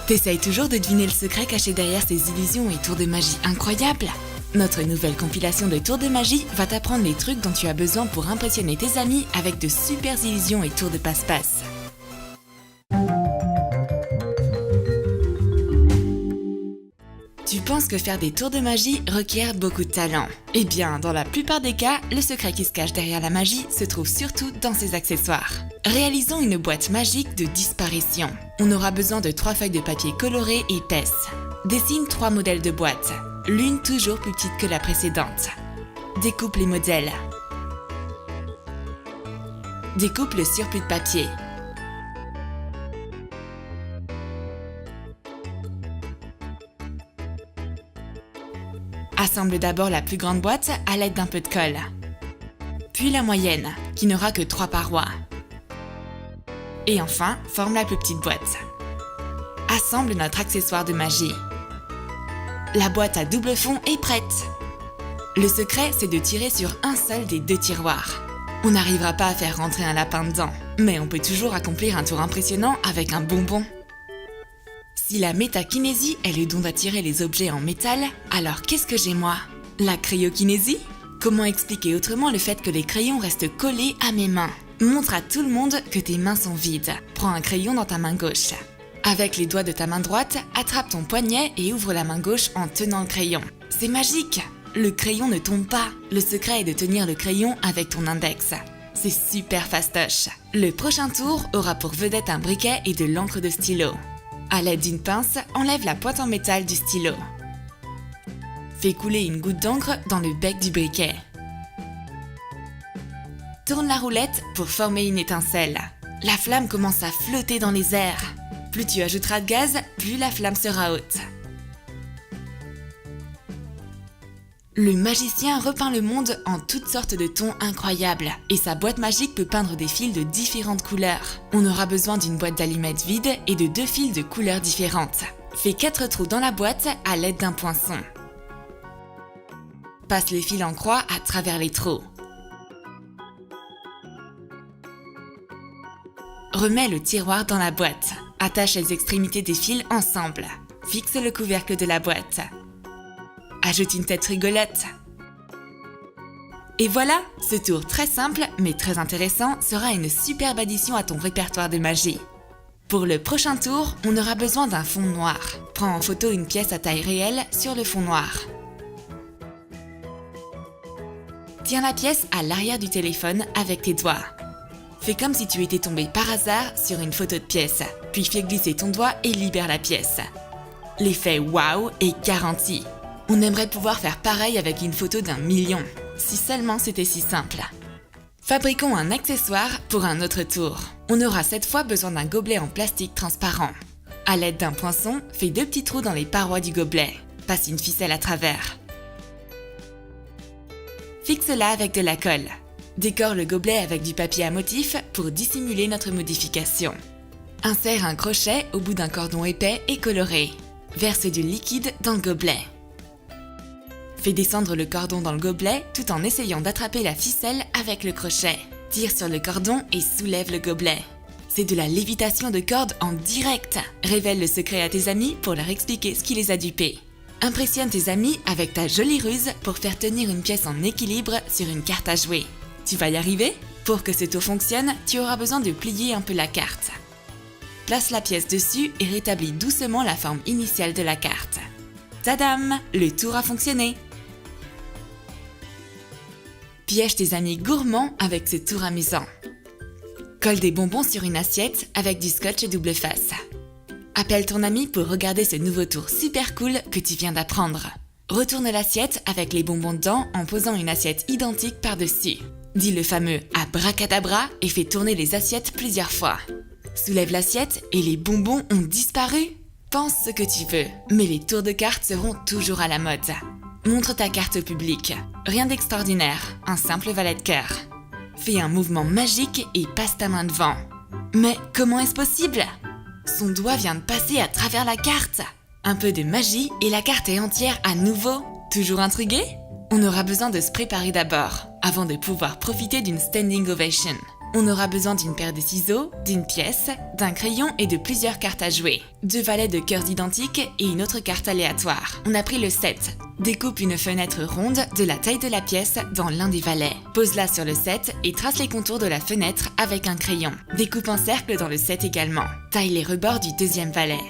T'essayes toujours de deviner le secret caché derrière ces illusions et tours de magie incroyables? Notre nouvelle compilation de tours de magie va t'apprendre les trucs dont tu as besoin pour impressionner tes amis avec de super illusions et tours de passe-passe. Tu penses que faire des tours de magie requiert beaucoup de talent? Eh bien, dans la plupart des cas, le secret qui se cache derrière la magie se trouve surtout dans ses accessoires. Réalisons une boîte magique de disparition. On aura besoin de 3 feuilles de papier colorées et épaisses. Dessine 3 modèles de boîtes, l'une toujours plus petite que la précédente. Découpe les modèles. Découpe le surplus de papier. Assemble d'abord la plus grande boîte à l'aide d'un peu de colle. Puis la moyenne, qui n'aura que 3 parois. Et enfin, forme la plus petite boîte. Assemble notre accessoire de magie. La boîte à double fond est prête. Le secret, c'est de tirer sur un seul des 2 tiroirs. On n'arrivera pas à faire rentrer un lapin dedans, mais on peut toujours accomplir un tour impressionnant avec un bonbon. Si la métakinésie est le don d'attirer les objets en métal, alors qu'est-ce que j'ai moi? La cryokinésie? Comment expliquer autrement le fait que les crayons restent collés à mes mains? Montre à tout le monde que tes mains sont vides. Prends un crayon dans ta main gauche. Avec les doigts de ta main droite, attrape ton poignet et ouvre la main gauche en tenant le crayon. C'est magique! Le crayon ne tombe pas. Le secret est de tenir le crayon avec ton index. C'est super fastoche. Le prochain tour aura pour vedette un briquet et de l'encre de stylo. À l'aide d'une pince, enlève la pointe en métal du stylo. Fais couler une goutte d'encre dans le bec du briquet. Tourne la roulette pour former une étincelle. La flamme commence à flotter dans les airs. Plus tu ajouteras de gaz, plus la flamme sera haute. Le magicien repeint le monde en toutes sortes de tons incroyables et sa boîte magique peut peindre des fils de différentes couleurs. On aura besoin d'une boîte d'allumettes vide et de 2 fils de couleurs différentes. Fais 4 trous dans la boîte à l'aide d'un poinçon. Passe les fils en croix à travers les trous. Remets le tiroir dans la boîte. Attache les extrémités des fils ensemble. Fixe le couvercle de la boîte. Ajoute une tête rigolote. Et voilà, ce tour très simple mais très intéressant sera une superbe addition à ton répertoire de magie. Pour le prochain tour, on aura besoin d'un fond noir. Prends en photo une pièce à taille réelle sur le fond noir. Tiens la pièce à l'arrière du téléphone avec tes doigts. Fais comme si tu étais tombé par hasard sur une photo de pièce, puis fais glisser ton doigt et libère la pièce. L'effet waouh est garanti. On aimerait pouvoir faire pareil avec une photo d'1 million, si seulement c'était si simple. Fabriquons un accessoire pour un autre tour. On aura cette fois besoin d'un gobelet en plastique transparent. À l'aide d'un poinçon, fais 2 petits trous dans les parois du gobelet. Passe une ficelle à travers. Fixe-la avec de la colle. Décore le gobelet avec du papier à motif pour dissimuler notre modification. Insère un crochet au bout d'un cordon épais et coloré. Verse du liquide dans le gobelet. Fais descendre le cordon dans le gobelet tout en essayant d'attraper la ficelle avec le crochet. Tire sur le cordon et soulève le gobelet. C'est de la lévitation de corde en direct. Révèle le secret à tes amis pour leur expliquer ce qui les a dupés. Impressionne tes amis avec ta jolie ruse pour faire tenir une pièce en équilibre sur une carte à jouer. Tu vas y arriver? Pour que ce tour fonctionne, tu auras besoin de plier un peu la carte. Place la pièce dessus et rétablis doucement la forme initiale de la carte. Tadam! Le tour a fonctionné! Piège tes amis gourmands avec ce tour amusant. Colle des bonbons sur une assiette avec du scotch double face. Appelle ton ami pour regarder ce nouveau tour super cool que tu viens d'apprendre. Retourne l'assiette avec les bonbons dedans en posant une assiette identique par-dessus. Dis le fameux abracadabra et fais tourner les assiettes plusieurs fois. Soulève l'assiette et les bonbons ont disparu. Pense ce que tu veux, mais les tours de cartes seront toujours à la mode. Montre ta carte au public. Rien d'extraordinaire, un simple valet de cœur. Fais un mouvement magique et passe ta main devant. Mais comment est-ce possible? Son doigt vient de passer à travers la carte. Un peu de magie et la carte est entière à nouveau. Toujours intrigué? On aura besoin de se préparer d'abord, avant de pouvoir profiter d'une standing ovation. On aura besoin d'une paire de ciseaux, d'une pièce, d'un crayon et de plusieurs cartes à jouer. 2 valets de cœurs identiques et une autre carte aléatoire. On a pris le 7. Découpe une fenêtre ronde de la taille de la pièce dans l'un des valets. Pose-la sur le 7 et trace les contours de la fenêtre avec un crayon. Découpe un cercle dans le 7 également. Taille les rebords du deuxième valet.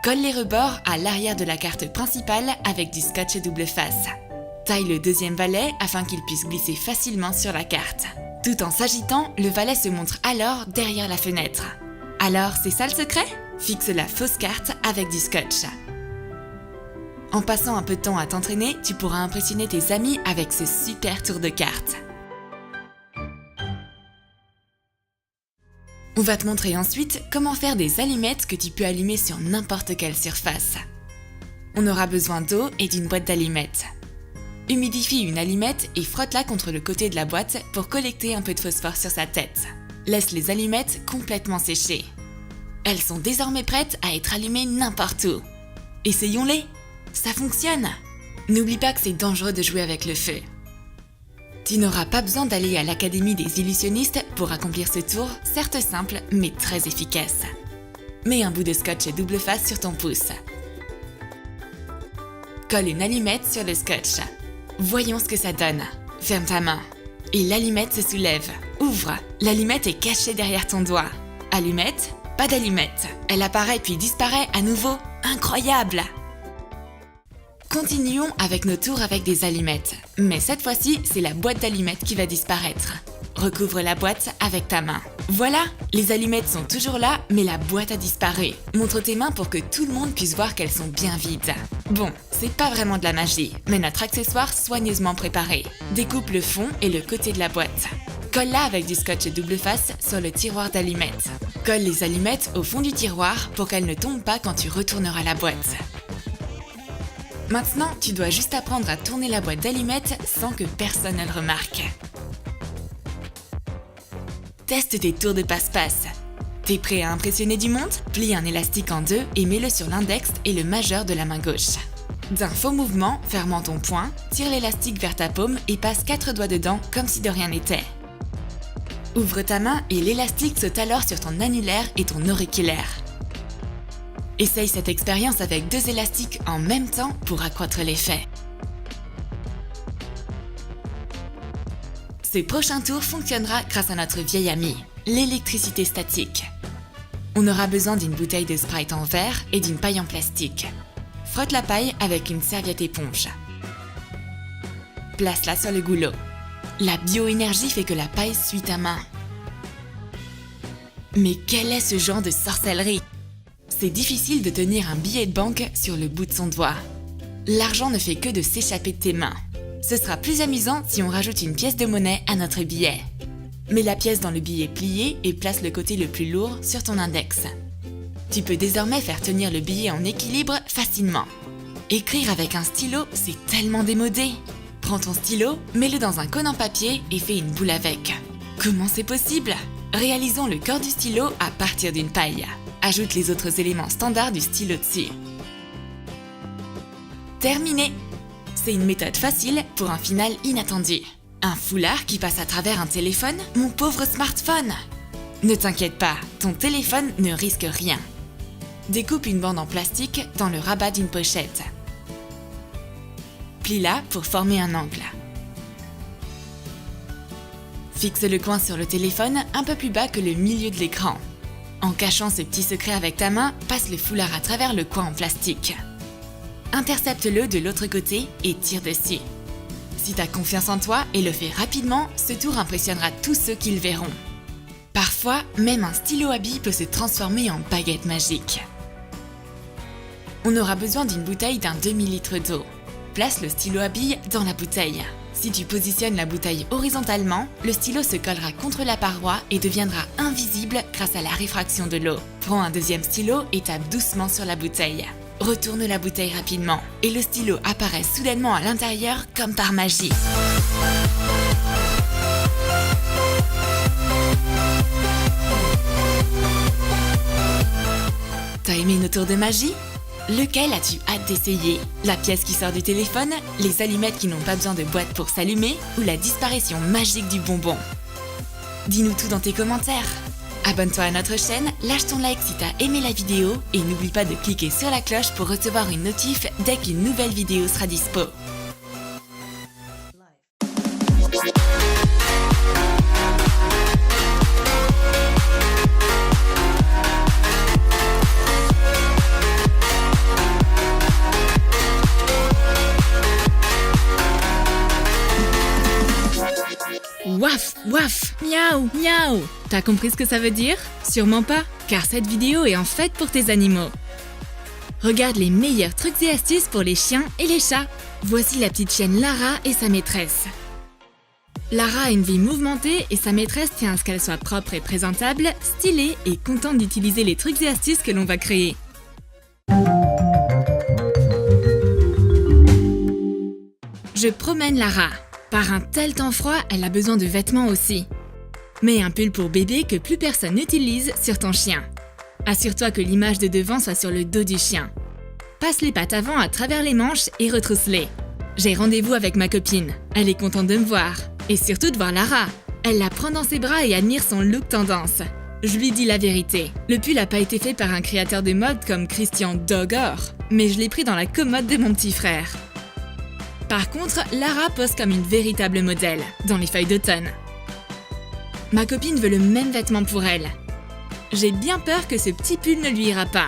Colle les rebords à l'arrière de la carte principale avec du scotch double face. Taille le deuxième valet afin qu'il puisse glisser facilement sur la carte. Tout en s'agitant, le valet se montre alors derrière la fenêtre. Alors, c'est ça le secret? Fixe la fausse carte avec du scotch. En passant un peu de temps à t'entraîner, tu pourras impressionner tes amis avec ce super tour de cartes. On va te montrer ensuite comment faire des allumettes que tu peux allumer sur n'importe quelle surface. On aura besoin d'eau et d'une boîte d'allumettes. Humidifie une allumette et frotte-la contre le côté de la boîte pour collecter un peu de phosphore sur sa tête. Laisse les allumettes complètement sécher. Elles sont désormais prêtes à être allumées n'importe où. Essayons-les! Ça fonctionne! N'oublie pas que c'est dangereux de jouer avec le feu. Tu n'auras pas besoin d'aller à l'Académie des illusionnistes pour accomplir ce tour, certes simple mais très efficace. Mets un bout de scotch double face sur ton pouce. Colle une allumette sur le scotch. Voyons ce que ça donne. Ferme ta main. Et l'allumette se soulève. Ouvre. L'allumette est cachée derrière ton doigt. Allumette, pas d'allumette. Elle apparaît puis disparaît à nouveau. Incroyable! Continuons avec nos tours avec des allumettes. Mais cette fois-ci, c'est la boîte d'allumettes qui va disparaître. Recouvre la boîte avec ta main. Voilà, les allumettes sont toujours là, mais la boîte a disparu. Montre tes mains pour que tout le monde puisse voir qu'elles sont bien vides. Bon, c'est pas vraiment de la magie, mais notre accessoire soigneusement préparé. Découpe le fond et le côté de la boîte. Colle-la avec du scotch double face sur le tiroir d'allumettes. Colle les allumettes au fond du tiroir pour qu'elles ne tombent pas quand tu retourneras la boîte. Maintenant, tu dois juste apprendre à tourner la boîte d'allumettes sans que personne ne le remarque. Teste tes tours de passe-passe. T'es prêt à impressionner du monde? Plie un élastique en deux et mets-le sur l'index et le majeur de la main gauche. D'un faux mouvement, fermant ton poing, tire l'élastique vers ta paume et passe 4 doigts dedans comme si de rien n'était. Ouvre ta main et l'élastique saute alors sur ton annulaire et ton auriculaire. Essaye cette expérience avec 2 élastiques en même temps pour accroître l'effet. Ce prochain tour fonctionnera grâce à notre vieil ami, l'électricité statique. On aura besoin d'une bouteille de Sprite en verre et d'une paille en plastique. Frotte la paille avec une serviette éponge. Place-la sur le goulot. La bioénergie fait que la paille suit ta main. Mais quel est ce genre de sorcellerie? C'est difficile de tenir un billet de banque sur le bout de son doigt. L'argent ne fait que de s'échapper de tes mains. Ce sera plus amusant si on rajoute une pièce de monnaie à notre billet. Mets la pièce dans le billet plié et place le côté le plus lourd sur ton index. Tu peux désormais faire tenir le billet en équilibre facilement. Écrire avec un stylo, c'est tellement démodé. Prends ton stylo, mets-le dans un cône en papier et fais une boule avec. Comment c'est possible? Réalisons le corps du stylo à partir d'une paille. Ajoute les autres éléments standards du stylo dessus. Terminé! C'est une méthode facile pour un final inattendu. Un foulard qui passe à travers un téléphone? Mon pauvre smartphone! Ne t'inquiète pas, ton téléphone ne risque rien. Découpe une bande en plastique dans le rabat d'une pochette. Plie-la pour former un angle. Fixe le coin sur le téléphone un peu plus bas que le milieu de l'écran. En cachant ce petit secret avec ta main, passe le foulard à travers le coin en plastique. Intercepte-le de l'autre côté et tire dessus. Si tu as confiance en toi et le fais rapidement, ce tour impressionnera tous ceux qui le verront. Parfois, même un stylo à billes peut se transformer en baguette magique. On aura besoin d'une bouteille d'un demi-litre d'eau. Place le stylo à billes dans la bouteille. Si tu positionnes la bouteille horizontalement, le stylo se collera contre la paroi et deviendra invisible grâce à la réfraction de l'eau. Prends un deuxième stylo et tape doucement sur la bouteille. Retourne la bouteille rapidement et le stylo apparaît soudainement à l'intérieur comme par magie. T'as aimé nos tours de magie? Lequel as-tu hâte d'essayer? La pièce qui sort du téléphone, les allumettes qui n'ont pas besoin de boîte pour s'allumer ou la disparition magique du bonbon? Dis-nous tout dans tes commentaires. Abonne-toi à notre chaîne, lâche ton like si t'as aimé la vidéo et n'oublie pas de cliquer sur la cloche pour recevoir une notif dès qu'une nouvelle vidéo sera dispo. Waf, waf, miaou, miaou. T'as compris ce que ça veut dire? Sûrement pas, car cette vidéo est en fait pour tes animaux. Regarde les meilleurs trucs et astuces pour les chiens et les chats. Voici la petite chienne Lara et sa maîtresse. Lara a une vie mouvementée et sa maîtresse tient à ce qu'elle soit propre et présentable, stylée et contente d'utiliser les trucs et astuces que l'on va créer. Je promène Lara. Par un tel temps froid, elle a besoin de vêtements aussi. Mets un pull pour bébé que plus personne n'utilise sur ton chien. Assure-toi que l'image de devant soit sur le dos du chien. Passe les pattes avant à travers les manches et retrousse-les. J'ai rendez-vous avec ma copine. Elle est contente de me voir. Et surtout de voir Lara. Elle la prend dans ses bras et admire son look tendance. Je lui dis la vérité. Le pull n'a pas été fait par un créateur de mode comme Christian Dior, mais je l'ai pris dans la commode de mon petit frère. Par contre, Lara pose comme une véritable modèle, dans les feuilles d'automne. Ma copine veut le même vêtement pour elle. J'ai bien peur que ce petit pull ne lui ira pas.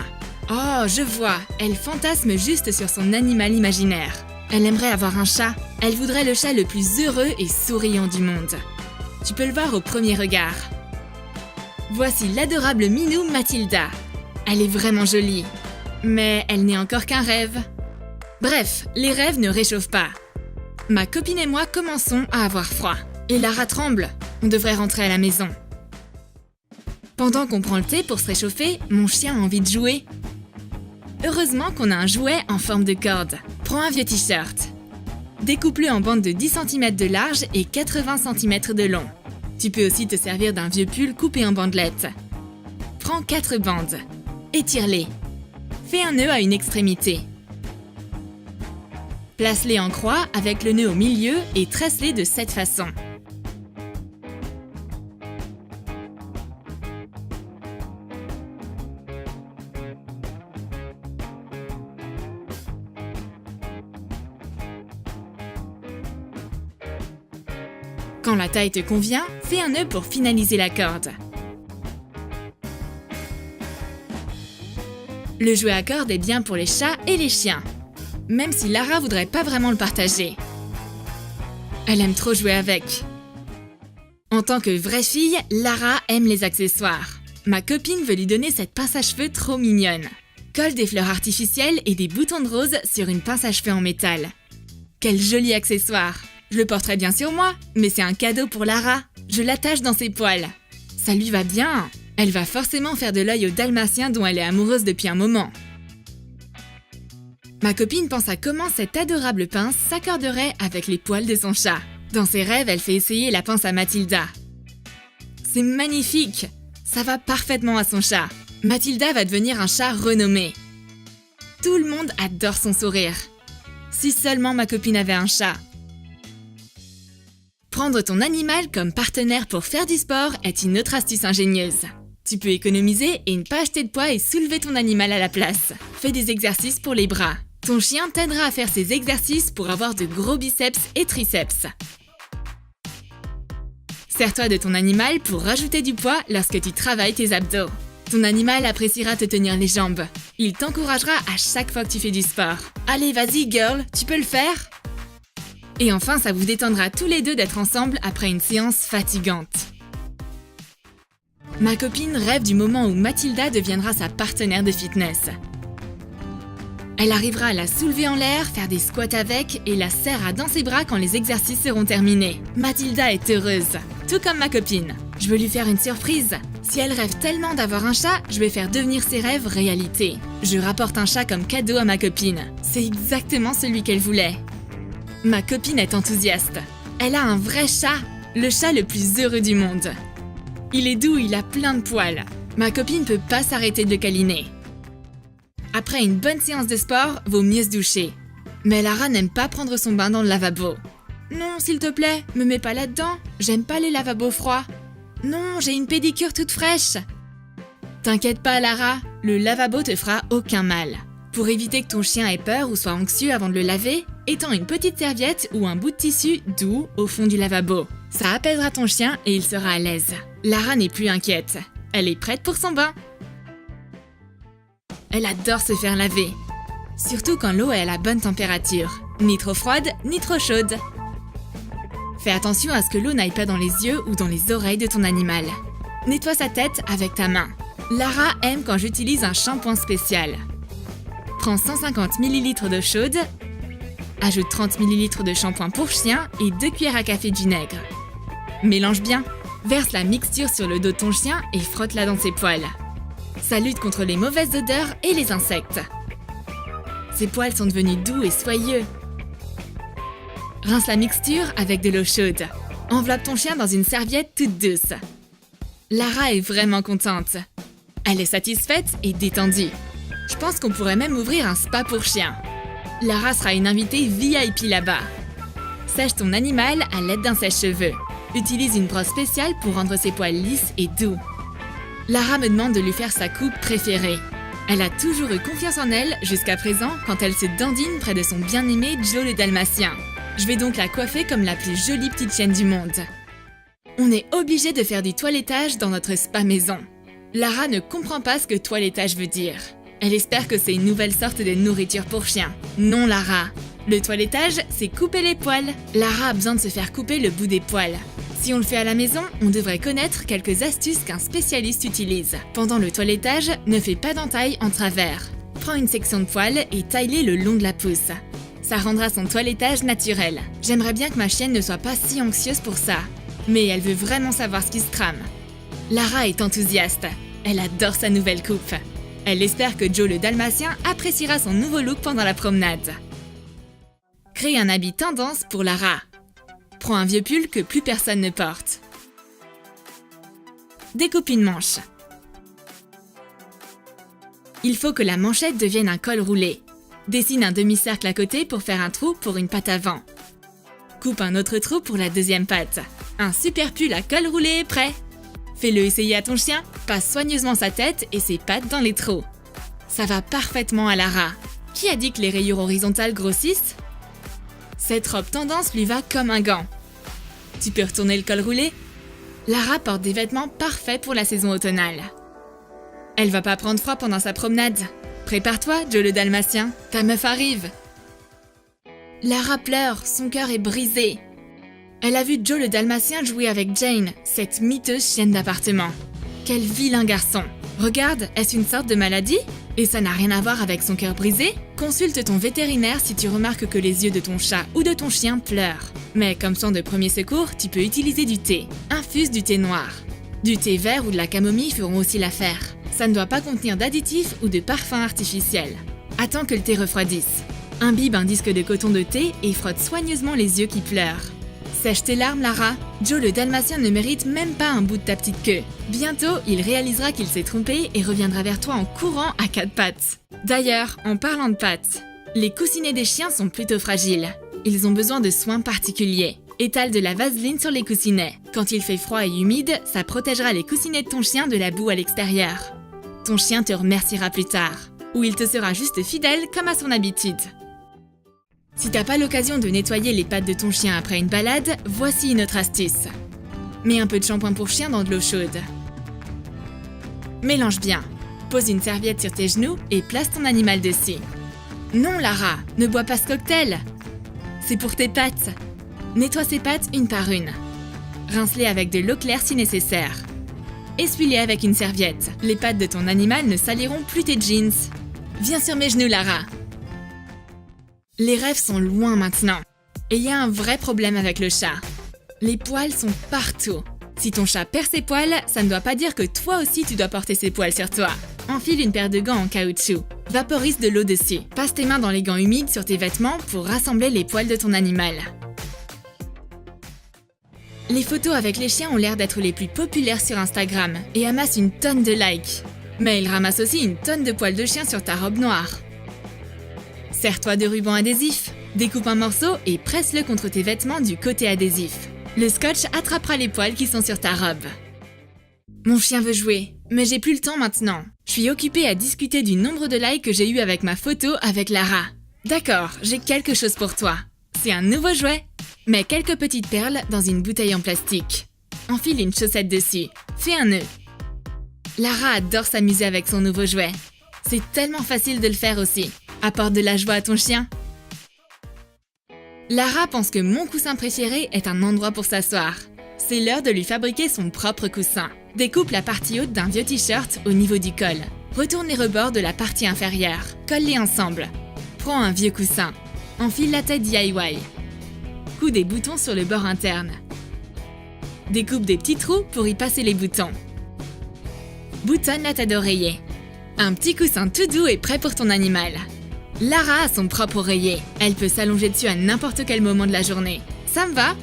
Oh, je vois, elle fantasme juste sur son animal imaginaire. Elle aimerait avoir un chat. Elle voudrait le chat le plus heureux et souriant du monde. Tu peux le voir au premier regard. Voici l'adorable minou Mathilda. Elle est vraiment jolie. Mais elle n'est encore qu'un rêve. Bref, les rêves ne réchauffent pas. Ma copine et moi commençons à avoir froid. Et Lara tremble. On devrait rentrer à la maison. Pendant qu'on prend le thé pour se réchauffer, mon chien a envie de jouer. Heureusement qu'on a un jouet en forme de corde. Prends un vieux t-shirt. Découpe-le en bandes de 10 cm de large et 80 cm de long. Tu peux aussi te servir d'un vieux pull coupé en bandelettes. Prends 4 bandes. Étire-les. Fais un nœud à une extrémité. Place-les en croix avec le nœud au milieu et tresse-les de cette façon. Quand la taille te convient, fais un nœud pour finaliser la corde. Le jouet à corde est bien pour les chats et les chiens. Même si Lara voudrait pas vraiment le partager. Elle aime trop jouer avec. En tant que vraie fille, Lara aime les accessoires. Ma copine veut lui donner cette pince à cheveux trop mignonne. Colle des fleurs artificielles et des boutons de rose sur une pince à cheveux en métal. Quel joli accessoire! Je le porterai bien sur moi, mais c'est un cadeau pour Lara. Je l'attache dans ses poils. Ça lui va bien. Elle va forcément faire de l'œil au dalmatien dont elle est amoureuse depuis un moment. Ma copine pense à comment cette adorable pince s'accorderait avec les poils de son chat. Dans ses rêves, elle fait essayer la pince à Mathilda. C'est magnifique! Ça va parfaitement à son chat. Mathilda va devenir un chat renommé. Tout le monde adore son sourire. Si seulement ma copine avait un chat. Prendre ton animal comme partenaire pour faire du sport est une autre astuce ingénieuse. Tu peux économiser et ne pas acheter de poids et soulever ton animal à la place. Fais des exercices pour les bras. Ton chien t'aidera à faire ces exercices pour avoir de gros biceps et triceps. Sers-toi de ton animal pour rajouter du poids lorsque tu travailles tes abdos. Ton animal appréciera te tenir les jambes. Il t'encouragera à chaque fois que tu fais du sport. Allez, vas-y, girl, tu peux le faire? Et enfin, ça vous détendra tous les deux d'être ensemble après une séance fatigante. Ma copine rêve du moment où Mathilda deviendra sa partenaire de fitness. Elle arrivera à la soulever en l'air, faire des squats avec et la serrera dans ses bras quand les exercices seront terminés. Mathilda est heureuse, tout comme ma copine. Je veux lui faire une surprise. Si elle rêve tellement d'avoir un chat, je vais faire devenir ses rêves réalité. Je rapporte un chat comme cadeau à ma copine. C'est exactement celui qu'elle voulait. Ma copine est enthousiaste. Elle a un vrai chat, le chat le plus heureux du monde. Il est doux, il a plein de poils. Ma copine peut pas s'arrêter de le câliner. Après une bonne séance de sport, vaut mieux se doucher. Mais Lara n'aime pas prendre son bain dans le lavabo. Non, s'il te plaît, me mets pas là-dedans. J'aime pas les lavabos froids. Non, j'ai une pédicure toute fraîche. T'inquiète pas, Lara, le lavabo te fera aucun mal. Pour éviter que ton chien ait peur ou soit anxieux avant de le laver, étends une petite serviette ou un bout de tissu doux au fond du lavabo. Ça apaisera ton chien et il sera à l'aise. Lara n'est plus inquiète. Elle est prête pour son bain. Elle adore se faire laver. Surtout quand l'eau est à la bonne température. Ni trop froide, ni trop chaude. Fais attention à ce que l'eau n'aille pas dans les yeux ou dans les oreilles de ton animal. Nettoie sa tête avec ta main. Lara aime quand j'utilise un shampoing spécial. Prends 150 ml d'eau chaude, ajoute 30 ml de shampoing pour chien et 2 cuillères à café de vinaigre. Mélange bien, verse la mixture sur le dos de ton chien et frotte-la dans ses poils. Ça lutte contre les mauvaises odeurs et les insectes. Ses poils sont devenus doux et soyeux. Rince la mixture avec de l'eau chaude. Enveloppe ton chien dans une serviette toute douce. Lara est vraiment contente. Elle est satisfaite et détendue. Je pense qu'on pourrait même ouvrir un spa pour chiens. Lara sera une invitée VIP là-bas. Sèche ton animal à l'aide d'un sèche-cheveux. Utilise une brosse spéciale pour rendre ses poils lisses et doux. Lara me demande de lui faire sa coupe préférée. Elle a toujours eu confiance en elle jusqu'à présent quand elle se dandine près de son bien-aimé Joe le Dalmatien. Je vais donc la coiffer comme la plus jolie petite chienne du monde. On est obligé de faire du toilettage dans notre spa maison. Lara ne comprend pas ce que toilettage veut dire. Elle espère que c'est une nouvelle sorte de nourriture pour chien. Non, Lara. Le toilettage, c'est couper les poils. Lara a besoin de se faire couper le bout des poils. Si on le fait à la maison, on devrait connaître quelques astuces qu'un spécialiste utilise. Pendant le toilettage, ne fais pas d'entaille en travers. Prends une section de poils et taille-les le long de la pousse. Ça rendra son toilettage naturel. J'aimerais bien que ma chienne ne soit pas si anxieuse pour ça. Mais elle veut vraiment savoir ce qui se trame. Lara est enthousiaste. Elle adore sa nouvelle coupe. Elle espère que Joe le Dalmatien appréciera son nouveau look pendant la promenade. Crée un habit tendance pour Lara. Prends un vieux pull que plus personne ne porte. Découpe une manche. Il faut que la manchette devienne un col roulé. Dessine un demi-cercle à côté pour faire un trou pour une patte avant. Coupe un autre trou pour la deuxième patte. Un super pull à col roulé est prêt. Fais-le essayer à ton chien, passe soigneusement sa tête et ses pattes dans les trous. Ça va parfaitement à Lara. Qui a dit que les rayures horizontales grossissent? Cette robe tendance lui va comme un gant. Tu peux retourner le col roulé? Lara porte des vêtements parfaits pour la saison automnale. Elle va pas prendre froid pendant sa promenade. Prépare-toi, Joe le Dalmatien, ta meuf arrive. Lara pleure, son cœur est brisé. Elle a vu Joe le Dalmatien jouer avec Jane, cette miteuse chienne d'appartement. Quel vilain garçon! Regarde, est-ce une sorte de maladie? Et ça n'a rien à voir avec son cœur brisé? Consulte ton vétérinaire si tu remarques que les yeux de ton chat ou de ton chien pleurent. Mais comme soin de premier secours, tu peux utiliser du thé. Infuse du thé noir. Du thé vert ou de la camomille feront aussi l'affaire. Ça ne doit pas contenir d'additifs ou de parfums artificiels. Attends que le thé refroidisse. Imbibe un disque de coton de thé et frotte soigneusement les yeux qui pleurent. Sèche tes larmes, Lara. Joe le Dalmatien ne mérite même pas un bout de ta petite queue. Bientôt, il réalisera qu'il s'est trompé et reviendra vers toi en courant à quatre pattes. D'ailleurs, en parlant de pattes, les coussinets des chiens sont plutôt fragiles. Ils ont besoin de soins particuliers. Étale de la vaseline sur les coussinets. Quand il fait froid et humide, ça protégera les coussinets de ton chien de la boue à l'extérieur. Ton chien te remerciera plus tard. Ou il te sera juste fidèle comme à son habitude. Si t'as pas l'occasion de nettoyer les pattes de ton chien après une balade, voici une autre astuce. Mets un peu de shampoing pour chien dans de l'eau chaude. Mélange bien. Pose une serviette sur tes genoux et place ton animal dessus. Non, Lara, ne bois pas ce cocktail. C'est pour tes pattes. Nettoie ses pattes une par une. Rince-les avec de l'eau claire si nécessaire. Essuie-les avec une serviette. Les pattes de ton animal ne saliront plus tes jeans. Viens sur mes genoux, Lara. Les rêves sont loin maintenant. Et il y a un vrai problème avec le chat. Les poils sont partout. Si ton chat perd ses poils, ça ne doit pas dire que toi aussi tu dois porter ses poils sur toi. Enfile une paire de gants en caoutchouc. Vaporise de l'eau dessus. Passe tes mains dans les gants humides sur tes vêtements pour rassembler les poils de ton animal. Les photos avec les chiens ont l'air d'être les plus populaires sur Instagram et amassent une tonne de likes. Mais ils ramassent aussi une tonne de poils de chien sur ta robe noire. Serre-toi de ruban adhésif. Découpe un morceau et presse-le contre tes vêtements du côté adhésif. Le scotch attrapera les poils qui sont sur ta robe. Mon chien veut jouer, mais j'ai plus le temps maintenant. Je suis occupée à discuter du nombre de likes que j'ai eu avec ma photo avec Lara. D'accord, j'ai quelque chose pour toi. C'est un nouveau jouet. Mets quelques petites perles dans une bouteille en plastique. Enfile une chaussette dessus. Fais un nœud. Lara adore s'amuser avec son nouveau jouet. C'est tellement facile de le faire aussi. Apporte de la joie à ton chien. Lara pense que mon coussin préféré est un endroit pour s'asseoir. C'est l'heure de lui fabriquer son propre coussin. Découpe la partie haute d'un vieux t-shirt au niveau du col. Retourne les rebords de la partie inférieure. Colle-les ensemble. Prends un vieux coussin. Enfile la tête DIY. Couds des boutons sur le bord interne. Découpe des petits trous pour y passer les boutons. Boutonne la tête d'oreiller. Un petit coussin tout doux est prêt pour ton animal. Lara a son propre oreiller. Elle peut s'allonger dessus à n'importe quel moment de la journée. Ça me va?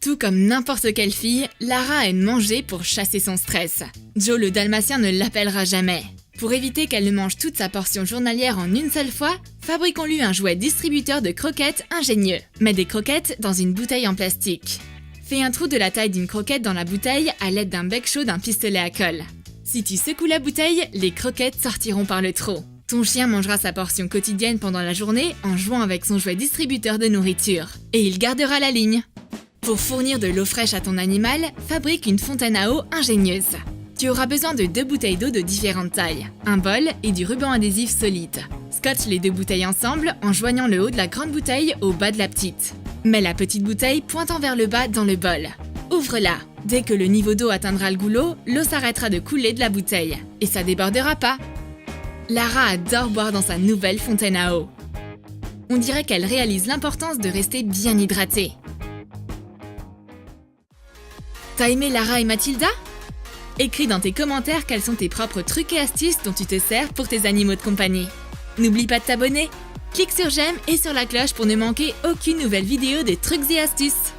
Tout comme n'importe quelle fille, Lara aime manger pour chasser son stress. Joe le dalmatien ne l'appellera jamais. Pour éviter qu'elle ne mange toute sa portion journalière en une seule fois, fabriquons-lui un jouet distributeur de croquettes ingénieux. Mets des croquettes dans une bouteille en plastique. Fais un trou de la taille d'une croquette dans la bouteille à l'aide d'un bec chaud d'un pistolet à colle. Si tu secoues la bouteille, les croquettes sortiront par le trou. Ton chien mangera sa portion quotidienne pendant la journée en jouant avec son jouet distributeur de nourriture. Et il gardera la ligne. Pour fournir de l'eau fraîche à ton animal, fabrique une fontaine à eau ingénieuse. Tu auras besoin de 2 bouteilles d'eau de différentes tailles, un bol et du ruban adhésif solide. Scotche les 2 bouteilles ensemble en joignant le haut de la grande bouteille au bas de la petite. Mets la petite bouteille pointant vers le bas dans le bol. Ouvre-la. Dès que le niveau d'eau atteindra le goulot, l'eau s'arrêtera de couler de la bouteille. Et ça débordera pas. Lara adore boire dans sa nouvelle fontaine à eau. On dirait qu'elle réalise l'importance de rester bien hydratée. T'as aimé Lara et Mathilda? Écris dans tes commentaires quels sont tes propres trucs et astuces dont tu te sers pour tes animaux de compagnie. N'oublie pas de t'abonner. Clique sur j'aime et sur la cloche pour ne manquer aucune nouvelle vidéo de trucs et astuces.